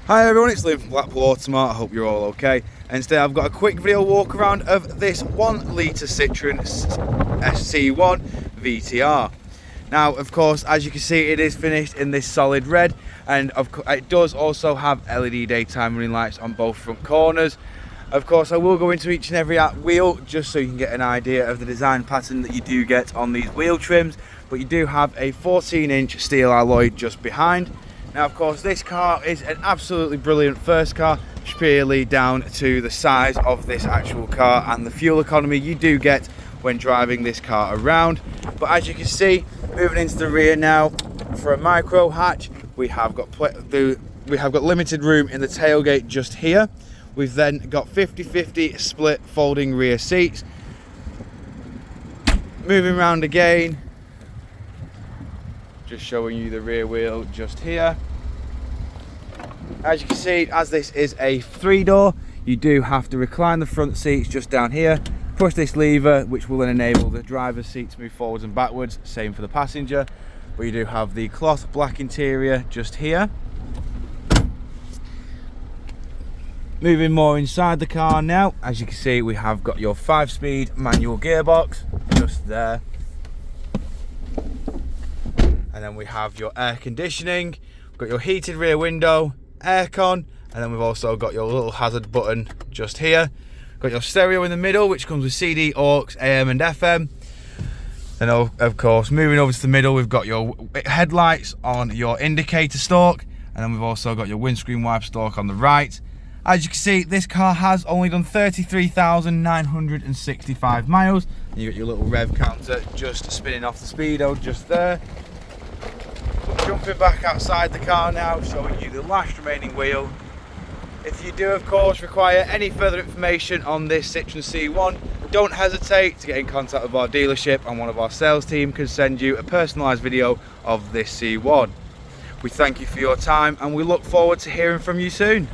Hi everyone, it's Liam from Blackpool Automart. I hope you're all okay. And today I've got a quick video walk around of this 1 litre Citroen C1 VTR. Now, of course, as you can see, it is finished in this solid red, and it does also have LED daytime running lights on both front corners. Of course, I will go into each and every wheel just so you can get an idea of the design pattern that you do get on these wheel trims. But you do have a 14-inch steel alloy just behind. Now, of course, this car is an absolutely brilliant first car, purely down to the size of this actual car and the fuel economy you do get when driving this car around. But as you can see, moving into the rear now, for a micro hatch, we have got limited room in the tailgate just here. We've then got 50-50 split folding rear seats. Moving around again, just showing you the rear wheel just here. As you can see, as this is a 3-door, you do have to recline the front seats just down here, push this lever which will then enable the driver's seat to move forwards and backwards, same for the passenger. But you do have the cloth black interior just here. Moving more inside the car now, as you can see, we have got your 5-speed manual gearbox just there. And then we have your air conditioning, we've got your heated rear window, aircon, and then we've also got your little hazard button just here. Got your stereo in the middle, which comes with CD, aux, AM and FM. Then of course, moving over to the middle, we've got your headlights on your indicator stalk, and then we've also got your windscreen wiper stalk on the right. As you can see, this car has only done 33,965 miles. And you got your little rev counter just spinning off the speedo just there. Jumping back outside the car now, showing you the last remaining wheel. If you do of course require any further information on this Citroen C1, don't hesitate to get in contact with our dealership, and one of our sales team can send you a personalised video of this C1. We thank you for your time and we look forward to hearing from you soon.